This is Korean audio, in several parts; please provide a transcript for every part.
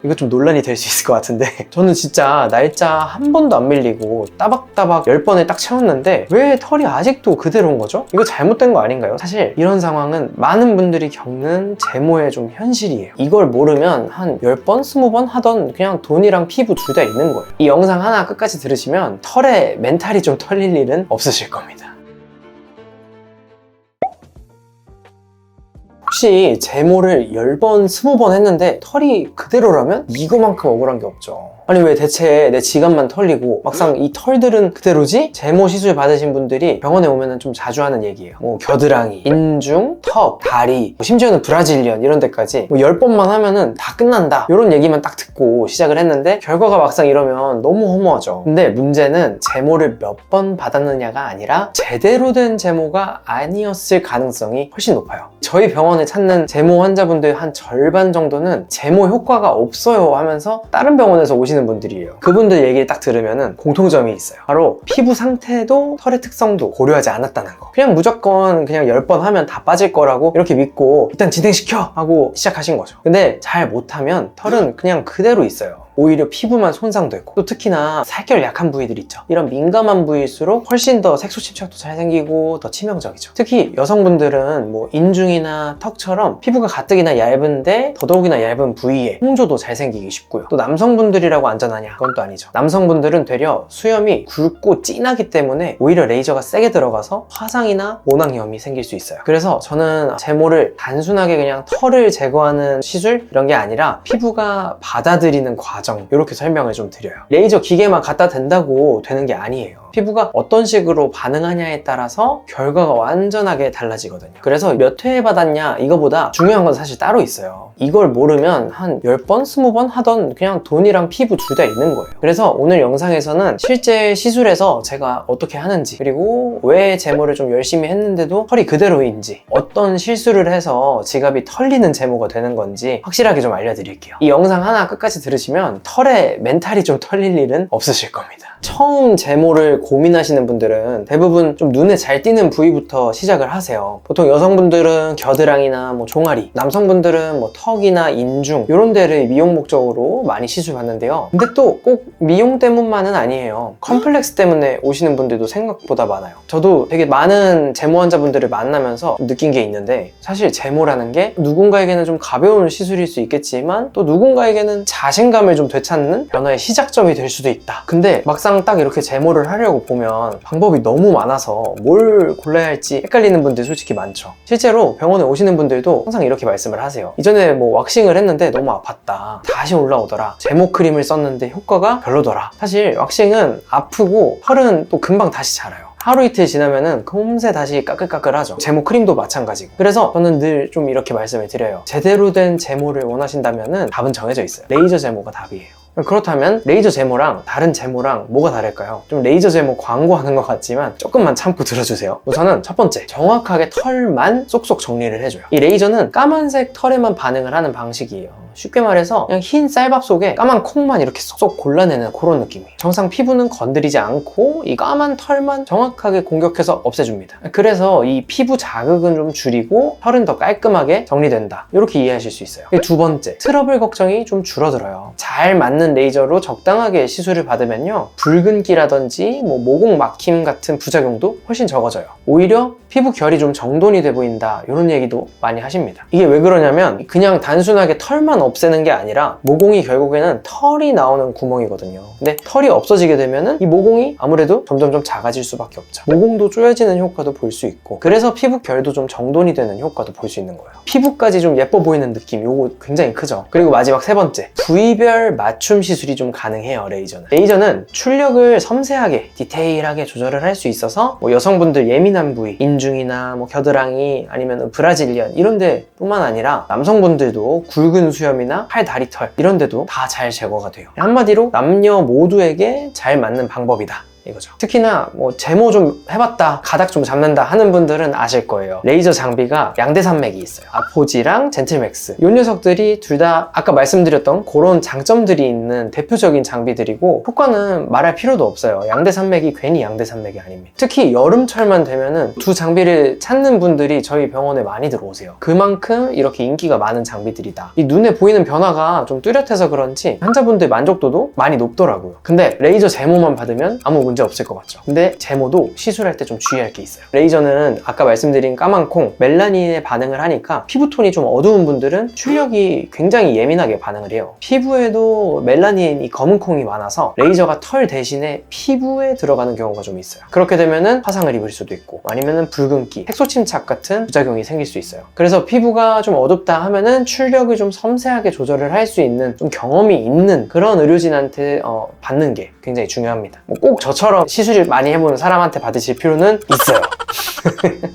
이거 좀 논란이 될 수 있을 것 같은데 저는 진짜 날짜 한 번도 안 밀리고 따박따박 10번을 딱 채웠는데 왜 털이 아직도 그대로인 거죠? 이거 잘못된 거 아닌가요? 사실 이런 상황은 많은 분들이 겪는 제모의 좀 현실이에요. 이걸 모르면 한 10번, 20번 하던 그냥 돈이랑 피부 둘 다 있는 거예요. 이 영상 하나 끝까지 들으시면 털에 멘탈이 좀 털릴 일은 없으실 겁니다. 혹시 제모를 10번, 20번 했는데 털이 그대로라면 이거만큼 억울한 게 없죠. 아니 왜 대체 내 지갑만 털리고 막상 이 털들은 그대로지? 제모 시술 받으신 분들이 병원에 오면 좀 자주 하는 얘기예요. 뭐 겨드랑이, 인중, 턱, 다리, 심지어는 브라질리언 이런 데까지 10번만 하면은 다 끝난다 이런 얘기만 딱 듣고 시작을 했는데 결과가 막상 이러면 너무 허무하죠. 근데 문제는 제모를 몇 번 받았느냐가 아니라 제대로 된 제모가 아니었을 가능성이 훨씬 높아요. 저희 병원에 찾는 제모 환자분들 한 절반 정도는 제모 효과가 없어요 하면서 다른 병원에서 오시는 분들이에요. 그분들 얘기를 딱 들으면은 공통점이 있어요. 바로 피부 상태도 털의 특성도 고려하지 않았다는 거. 그냥 무조건 그냥 10번 하면 다 빠질 거라고 이렇게 믿고 일단 진행시켜! 하고 시작하신 거죠. 근데 잘 못하면 털은 그냥 그대로 있어요. 오히려 피부만 손상되고 또 특히나 살결 약한 부위들 있죠. 이런 민감한 부위일수록 훨씬 더 색소 침착도 잘 생기고 더 치명적이죠. 특히 여성분들은 뭐 인중이나 턱처럼 피부가 가뜩이나 얇은데 더더욱이나 얇은 부위에 홍조도 잘 생기기 쉽고요. 또 남성분들이라고 안전하냐? 그건 또 아니죠. 남성분들은 되려 수염이 굵고 진하기 때문에 오히려 레이저가 세게 들어가서 화상이나 모낭염이 생길 수 있어요. 그래서 저는 제모를 단순하게 그냥 털을 제거하는 시술 이런 게 아니라 피부가 받아들이는 과정 이렇게 설명을 좀 드려요. 레이저 기계만 갖다 댄다고 되는 게 아니에요. 피부가 어떤 식으로 반응하냐에 따라서 결과가 완전하게 달라지거든요. 그래서 몇 회 받았냐 이거보다 중요한 건 사실 따로 있어요. 이걸 모르면 한 10번, 20번 하던 그냥 돈이랑 피부 둘 다 있는 거예요. 그래서 오늘 영상에서는 실제 시술에서 제가 어떻게 하는지 그리고 왜 제모를 좀 열심히 했는데도 털이 그대로인지 어떤 실수를 해서 지갑이 털리는 제모가 되는 건지 확실하게 좀 알려드릴게요. 이 영상 하나 끝까지 들으시면 털에 멘탈이 좀 털릴 일은 없으실 겁니다. 처음 제모를 고민하시는 분들은 대부분 좀 눈에 잘 띄는 부위부터 시작을 하세요. 보통 여성분들은 겨드랑이나 뭐 종아리, 남성분들은 뭐 턱이나 인중 이런 데를 미용 목적으로 많이 시술 받는데요. 근데 또 꼭 미용 때문만은 아니에요. 컴플렉스 때문에 오시는 분들도 생각보다 많아요. 저도 되게 많은 제모 환자분들을 만나면서 느낀 게 있는데 사실 제모라는 게 누군가에게는 좀 가벼운 시술일 수 있겠지만 또 누군가에게는 자신감을 좀 되찾는 변화의 시작점이 될 수도 있다. 근데 막상 딱 이렇게 제모를 하려고 보면 방법이 너무 많아서 뭘 골라야 할지 헷갈리는 분들 솔직히 많죠. 실제로 병원에 오시는 분들도 항상 이렇게 말씀을 하세요. 이전에 뭐 왁싱을 했는데 너무 아팠다. 다시 올라오더라. 제모 크림을 썼는데 효과가 별로더라. 사실 왁싱은 아프고 털은 또 금방 다시 자라요. 하루 이틀 지나면은 금세 다시 까끌까끌하죠. 제모 크림도 마찬가지고. 그래서 저는 늘 좀 이렇게 말씀을 드려요. 제대로 된 제모를 원하신다면은 답은 정해져 있어요. 레이저 제모가 답이에요. 그렇다면 레이저 제모랑 다른 제모랑 뭐가 다를까요? 좀 레이저 제모 광고하는 것 같지만 조금만 참고 들어주세요. 우선은 첫 번째, 정확하게 털만 쏙쏙 정리를 해줘요. 이 레이저는 까만색 털에만 반응을 하는 방식이에요. 쉽게 말해서 그냥 흰 쌀밥 속에 까만 콩만 이렇게 쏙쏙 골라내는 그런 느낌이에요. 정상 피부는 건드리지 않고 이 까만 털만 정확하게 공격해서 없애줍니다. 그래서 이 피부 자극은 좀 줄이고 털은 더 깔끔하게 정리된다. 이렇게 이해하실 수 있어요. 두 번째, 트러블 걱정이 좀 줄어들어요. 잘 맞는 레이저로 적당하게 시술을 받으면요, 붉은기라든지 뭐 모공 막힘 같은 부작용도 훨씬 적어져요. 오히려 피부 결이 좀 정돈이 돼 보인다 이런 얘기도 많이 하십니다. 이게 왜 그러냐면 그냥 단순하게 털만 없애는 게 아니라 모공이 결국에는 털이 나오는 구멍이거든요. 근데 털이 없어지게 되면은 이 모공이 아무래도 점점점 작아질 수밖에 없죠. 모공도 쪼여지는 효과도 볼 수 있고 그래서 피부 결도 좀 정돈이 되는 효과도 볼 수 있는 거예요. 피부까지 좀 예뻐 보이는 느낌 요거 굉장히 크죠. 그리고 마지막 세 번째, 부위별 맞춤 시술이 좀 가능해요. 레이저는 출력을 섬세하게 디테일하게 조절을 할 수 있어서 뭐 여성분들 예민한 부위, 인중이나 뭐 겨드랑이 아니면 브라질리언 이런 데 뿐만 아니라 남성분들도 굵은 수염이나 팔, 다리 털 이런 데도 다 잘 제거가 돼요. 한마디로 남녀 모두에게 잘 맞는 방법이다 이거죠. 특히나 뭐 제모 좀 해봤다, 가닥 좀 잡는다 하는 분들은 아실 거예요. 레이저 장비가 양대 산맥이 있어요. 아포지랑 젠틀맥스. 이 녀석들이 둘 다 아까 말씀드렸던 그런 장점들이 있는 대표적인 장비들이고, 효과는 말할 필요도 없어요. 양대 산맥이 괜히 양대 산맥이 아닙니다. 특히 여름철만 되면은 두 장비를 찾는 분들이 저희 병원에 많이 들어오세요. 그만큼 이렇게 인기가 많은 장비들이다. 이 눈에 보이는 변화가 좀 뚜렷해서 그런지 환자분들 만족도도 많이 높더라고요. 근데 레이저 제모만 받으면 아무 문제 없을 것 같죠. 근데 제모도 시술할 때 좀 주의할 게 있어요. 레이저는 아까 말씀드린 까만 콩, 멜라닌에 반응을 하니까 피부톤이 좀 어두운 분들은 출력이 굉장히 예민하게 반응을 해요. 피부에도 멜라닌, 이 검은 콩이 많아서 레이저가 털 대신에 피부에 들어가는 경우가 좀 있어요. 그렇게 되면은 화상을 입을 수도 있고, 아니면은 붉은기, 색소 침착 같은 부작용이 생길 수 있어요. 그래서 피부가 좀 어둡다 하면은 출력을 좀 섬세하게 조절을 할 수 있는 좀 경험이 있는 그런 의료진한테 받는 게 굉장히 중요합니다. 꼭 저처럼 시술을 많이 해보는 사람한테 받으실 필요는 있어요.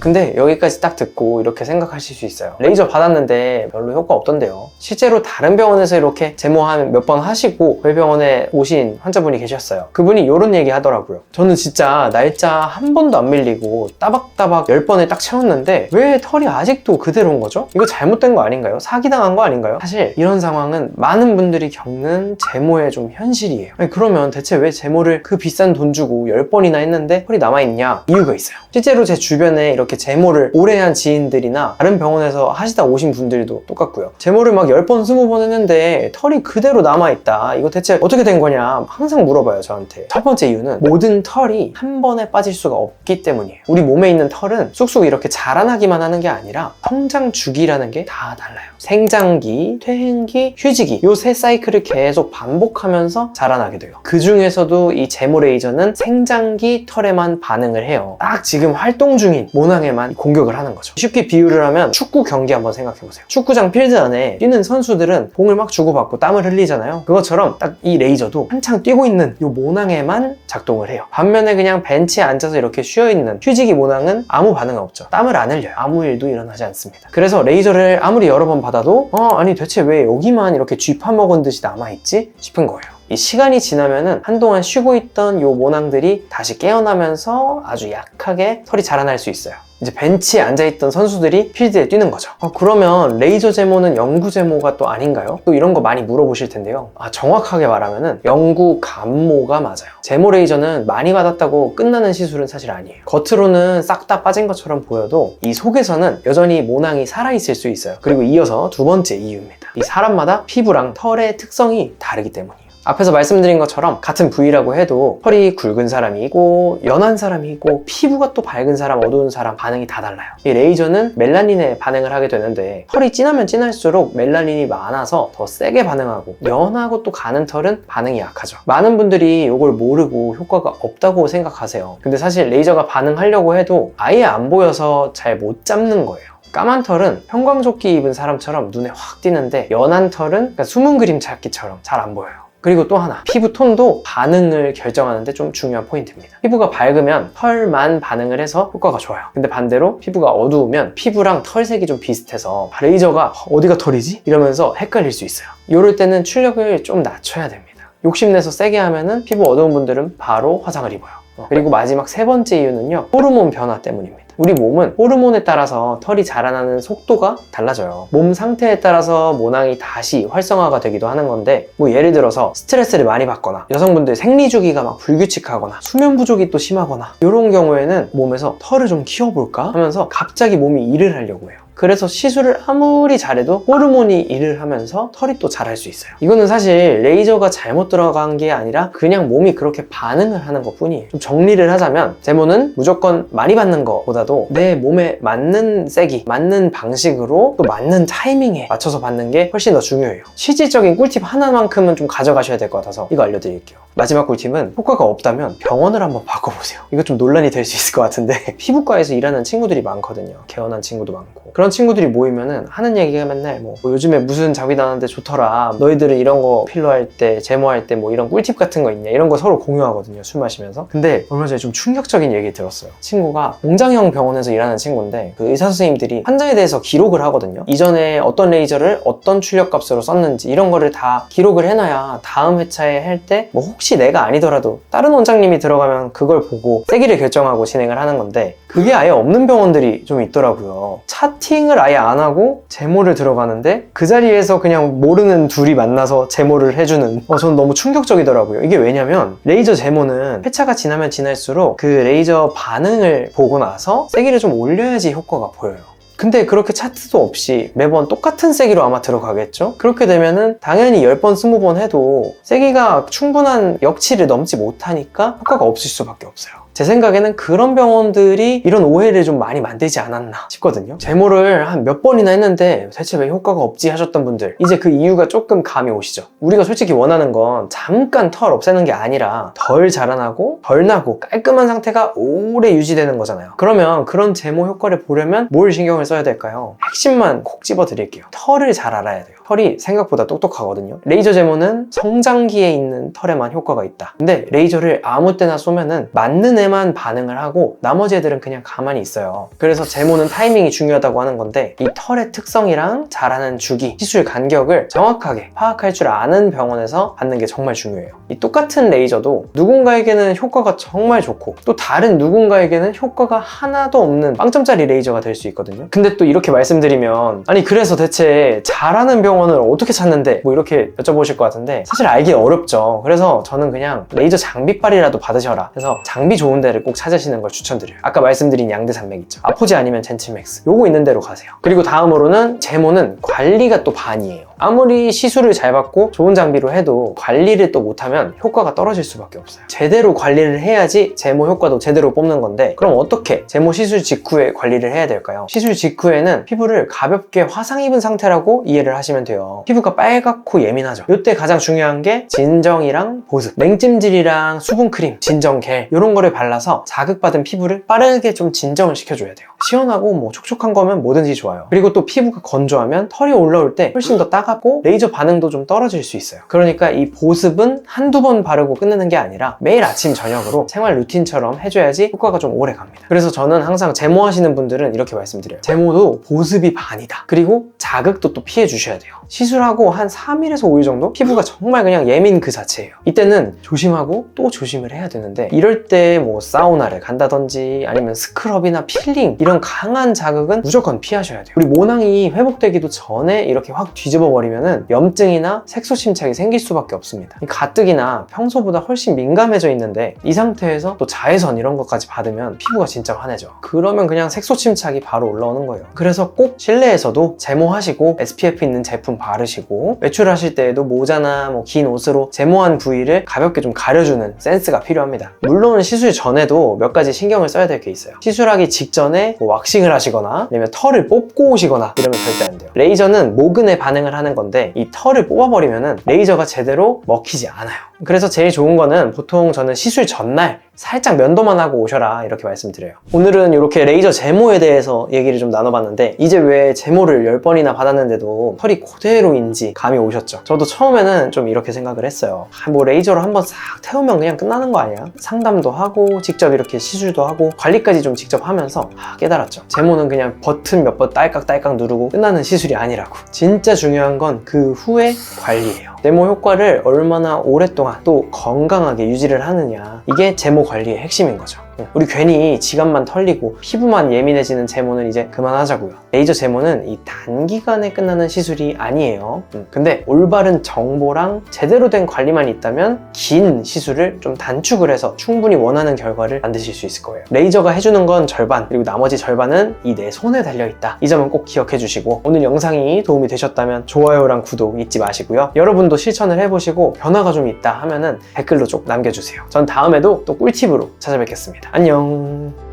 근데 여기까지 딱 듣고 이렇게 생각하실 수 있어요. 레이저 받았는데 별로 효과 없던데요. 실제로 다른 병원에서 이렇게 제모하면 몇 번 하시고 저희 병원에 오신 환자분이 계셨어요. 그분이 이런 얘기 하더라고요. 저는 진짜 날짜 한 번도 안 밀리고 따박따박 10번을 딱 채웠는데 왜 털이 아직도 그대로인 거죠? 이거 잘못된 거 아닌가요? 사기당한 거 아닌가요? 사실 이런 상황은 많은 분들이 겪는 제모의 좀 현실이에요. 아니, 그러면 대체 왜 제모를 그 비싼 돈 주고 10번이나 했는데 털이 남아있냐? 이유가 있어요. 실제로 제 주변에 이렇게 제모를 오래 한 지인들이나 다른 병원에서 하시다 오신 분들도 똑같고요. 제모를 막 10번, 20번 했는데 털이 그대로 남아있다. 이거 대체 어떻게 된 거냐? 항상 물어봐요, 저한테. 첫 번째 이유는 모든 털이 한 번에 빠질 수가 없기 때문이에요. 우리 몸에 있는 털은 쑥쑥 이렇게 자라나기만 하는 게 아니라 성장 주기라는 게 다 달라요. 생장기, 퇴행기, 휴지기, 요 세 사이클을 계속 반복하면서 자라나게 돼요. 그 중에서도 이 제모 레이저는 생장기 털에만 반응을 해요. 딱 지금 활동 중인 모낭에만 공격을 하는 거죠. 쉽게 비유를 하면 축구 경기 한번 생각해보세요. 축구장 필드 안에 뛰는 선수들은 공을 막 주고받고 땀을 흘리잖아요. 그것처럼 딱 이 레이저도 한창 뛰고 있는 이 모낭에만 작동을 해요. 반면에 그냥 벤치에 앉아서 이렇게 쉬어있는 휴지기 모낭은 아무 반응 없죠. 땀을 안 흘려요. 아무 일도 일어나지 않습니다. 그래서 레이저를 아무리 여러 번 받아도 아니 대체 왜 여기만 이렇게 쥐 파먹은 듯이 남아있지? 싶은 거예요. 이 시간이 지나면은 한동안 쉬고 있던 요 모낭들이 다시 깨어나면서 아주 약하게 털이 자라날 수 있어요. 이제 벤치에 앉아있던 선수들이 필드에 뛰는 거죠. 그러면 레이저 제모는 영구 제모가 또 아닌가요? 또 이런 거 많이 물어보실 텐데요. 정확하게 말하면은 영구 감모가 맞아요. 제모 레이저는 많이 받았다고 끝나는 시술은 사실 아니에요. 겉으로는 싹 다 빠진 것처럼 보여도 이 속에서는 여전히 모낭이 살아있을 수 있어요. 그리고 이어서 두 번째 이유입니다. 이 사람마다 피부랑 털의 특성이 다르기 때문이에요. 앞에서 말씀드린 것처럼 같은 부위라고 해도 털이 굵은 사람이 있고 연한 사람이 있고 피부가 또 밝은 사람, 어두운 사람 반응이 다 달라요. 이 레이저는 멜라닌에 반응을 하게 되는데 털이 진하면 진할수록 멜라닌이 많아서 더 세게 반응하고, 연하고 또 가는 털은 반응이 약하죠. 많은 분들이 이걸 모르고 효과가 없다고 생각하세요. 근데 사실 레이저가 반응하려고 해도 아예 안 보여서 잘 못 잡는 거예요. 까만 털은 형광조끼 입은 사람처럼 눈에 확 띄는데, 연한 털은 그러니까 숨은 그림 찾기처럼 잘 안 보여요. 그리고 또 하나, 피부 톤도 반응을 결정하는데 좀 중요한 포인트입니다. 피부가 밝으면 털만 반응을 해서 효과가 좋아요. 근데 반대로 피부가 어두우면 피부랑 털색이 좀 비슷해서 레이저가 어디가 털이지? 이러면서 헷갈릴 수 있어요. 이럴 때는 출력을 좀 낮춰야 됩니다. 욕심내서 세게 하면은 피부 어두운 분들은 바로 화상을 입어요. 그리고 마지막 세 번째 이유는요, 호르몬 변화 때문입니다. 우리 몸은 호르몬에 따라서 털이 자라나는 속도가 달라져요. 몸 상태에 따라서 모낭이 다시 활성화가 되기도 하는 건데, 뭐 예를 들어서 스트레스를 많이 받거나 여성분들 생리주기가 막 불규칙하거나 수면 부족이 또 심하거나, 이런 경우에는 몸에서 털을 좀 키워볼까 하면서 갑자기 몸이 일을 하려고 해요. 그래서 시술을 아무리 잘해도 호르몬이 일을 하면서 털이 또 자랄 수 있어요. 이거는 사실 레이저가 잘못 들어간 게 아니라 그냥 몸이 그렇게 반응을 하는 것 뿐이에요. 좀 정리를 하자면, 제모는 무조건 많이 받는 것보다도 내 몸에 맞는 세기, 맞는 방식으로 또 맞는 타이밍에 맞춰서 받는 게 훨씬 더 중요해요. 실질적인 꿀팁 하나만큼은 좀 가져가셔야 될 것 같아서 이거 알려드릴게요. 마지막 꿀팁은, 효과가 없다면 병원을 한번 바꿔보세요. 이거 좀 논란이 될 수 있을 것 같은데 피부과에서 일하는 친구들이 많거든요. 개원한 친구도 많고. 그런 친구들이 모이면은 하는 얘기가 맨날 뭐 요즘에 무슨 장비 나왔는데 좋더라, 너희들은 이런 거 필러할 때, 제모할 때 뭐 이런 꿀팁 같은 거 있냐, 이런 거 서로 공유하거든요, 술 마시면서. 근데 얼마 전에 좀 충격적인 얘기 들었어요. 친구가 공장형 병원에서 일하는 친구인데, 그 의사 선생님들이 환자에 대해서 기록을 하거든요. 이전에 어떤 레이저를 어떤 출력값으로 썼는지 이런 거를 다 기록을 해놔야 다음 회차에 할 때 뭐 혹시 내가 아니더라도 다른 원장님이 들어가면 그걸 보고 세기를 결정하고 진행을 하는 건데 그게 아예 없는 병원들이 좀 있더라고요. 차팅을 아예 안 하고 제모를 들어가는데 그 자리에서 그냥 모르는 둘이 만나서 제모를 해주는 저는 너무 충격적이더라고요. 이게 왜냐면 레이저 제모는 회차가 지나면 지날수록 그 레이저 반응을 보고 나서 세기를 좀 올려야지 효과가 보여요. 근데 그렇게 차트도 없이 매번 똑같은 세기로 아마 들어가겠죠? 그렇게 되면은 당연히 10번, 20번 해도 세기가 충분한 역치를 넘지 못하니까 효과가 없을 수밖에 없어요. 제 생각에는 그런 병원들이 이런 오해를 좀 많이 만들지 않았나 싶거든요. 제모를 한 몇 번이나 했는데 대체 왜 효과가 없지 하셨던 분들, 이제 그 이유가 조금 감이 오시죠? 우리가 솔직히 원하는 건 잠깐 털 없애는 게 아니라 덜 자라나고 덜 나고 깔끔한 상태가 오래 유지되는 거잖아요. 그러면 그런 제모 효과를 보려면 뭘 신경을 써야 될까요? 핵심만 콕 집어 드릴게요. 털을 잘 알아야 돼요. 털이 생각보다 똑똑하거든요. 레이저 제모는 성장기에 있는 털에만 효과가 있다. 근데 레이저를 아무 때나 쏘면은 맞는 애만 반응을 하고 나머지 애들은 그냥 가만히 있어요. 그래서 제모는 타이밍이 중요하다고 하는 건데 이 털의 특성이랑 자라는 주기, 시술 간격을 정확하게 파악할 줄 아는 병원에서 받는 게 정말 중요해요. 이 똑같은 레이저도 누군가에게는 효과가 정말 좋고 또 다른 누군가에게는 효과가 하나도 없는 빵점짜리 레이저가 될 수 있거든요. 근데 또 이렇게 말씀드리면 아니 그래서 대체 잘하는 병원을 어떻게 찾는데 뭐 이렇게 여쭤보실 것 같은데 사실 알기 어렵죠. 그래서 저는 그냥 레이저 장비빨이라도 받으셔라. 그래서 장비 좋은 데를 꼭 찾으시는 걸 추천드려요. 아까 말씀드린 양대산맥 있죠. 아포지 아니면 젠틀맥스. 요거 있는 데로 가세요. 그리고 다음으로는 제모는 관리가 또 반이에요. 아무리 시술을 잘 받고 좋은 장비로 해도 관리를 또 못하면 효과가 떨어질 수밖에 없어요. 제대로 관리를 해야지 제모 효과도 제대로 뽑는 건데 그럼 어떻게 제모 시술 직후에 관리를 해야 될까요? 시술 직후에는 피부를 가볍게 화상 입은 상태라고 이해를 하시면 돼요. 피부가 빨갛고 예민하죠. 이때 가장 중요한 게 진정이랑 보습, 냉찜질이랑 수분크림, 진정겔 이런 거를 발라서 자극받은 피부를 빠르게 좀 진정을 시켜줘야 돼요. 시원하고 뭐 촉촉한 거면 뭐든지 좋아요. 그리고 또 피부가 건조하면 털이 올라올 때 훨씬 더 따갑고 레이저 반응도 좀 떨어질 수 있어요. 그러니까 이 보습은 한두 번 바르고 끝내는 게 아니라 매일 아침 저녁으로 생활 루틴처럼 해줘야지 효과가 좀 오래 갑니다. 그래서 저는 항상 제모하시는 분들은 이렇게 말씀드려요. 제모도 보습이 반이다. 그리고 자극도 또 피해 주셔야 돼요. 시술하고 한 3일에서 5일 정도 피부가 정말 그냥 예민 그 자체예요. 이때는 조심하고 또 조심을 해야 되는데 이럴 때 뭐 사우나를 간다든지 아니면 스크럽이나 필링 이런 강한 자극은 무조건 피하셔야 돼요. 우리 모낭이 회복되기도 전에 이렇게 확 뒤집어 버리면은 염증이나 색소 침착이 생길 수밖에 없습니다. 이 가뜩이나 평소보다 훨씬 민감해져 있는데 이 상태에서 또 자외선 이런 것까지 받으면 피부가 진짜 환해져. 그러면 그냥 색소 침착이 바로 올라오는 거예요. 그래서 꼭 실내에서도 제모하시고 SPF 있는 제품 바르시고 외출하실 때에도 모자나 뭐 긴 옷으로 제모한 부위를 가볍게 좀 가려주는 센스가 필요합니다. 물론 시술 전에도 몇 가지 신경을 써야 될 게 있어요. 시술하기 직전에 뭐 왁싱을 하시거나 아니면 털을 뽑고 오시거나 이러면 절대 안 돼요. 레이저는 모근에 반응을 하는 건데 이 털을 뽑아버리면은 레이저가 제대로 먹히지 않아요. 그래서 제일 좋은 거는 보통 저는 시술 전날 살짝 면도만 하고 오셔라 이렇게 말씀드려요. 오늘은 이렇게 레이저 제모에 대해서 얘기를 좀 나눠봤는데 이제 왜 제모를 10번이나 받았는데도 털이 그대로인지 감이 오셨죠? 저도 처음에는 좀 이렇게 생각을 했어요. 뭐 레이저로 한번 싹 태우면 그냥 끝나는 거 아니야? 상담도 하고 직접 이렇게 시술도 하고 관리까지 좀 직접 하면서 깨달았죠. 제모는 그냥 버튼 몇 번 딸깍딸깍 누르고 끝나는 시술이 아니라고. 진짜 중요한 건 그 후의 관리예요. 제모 효과를 얼마나 오랫동안 또 건강하게 유지를 하느냐, 이게 제모 관리의 핵심인 거죠. 우리 괜히 지갑만 털리고 피부만 예민해지는 제모는 이제 그만하자고요. 레이저 제모는 이 단기간에 끝나는 시술이 아니에요. 근데 올바른 정보랑 제대로 된 관리만 있다면 긴 시술을 좀 단축을 해서 충분히 원하는 결과를 만드실 수 있을 거예요. 레이저가 해주는 건 절반, 그리고 나머지 절반은 이 내 손에 달려있다. 이 점은 꼭 기억해 주시고 오늘 영상이 도움이 되셨다면 좋아요랑 구독 잊지 마시고요. 여러분도 실천을 해보시고 변화가 좀 있다 하면은 댓글로 좀 남겨주세요. 전 다음에도 또 꿀팁으로 찾아뵙겠습니다. 안녕.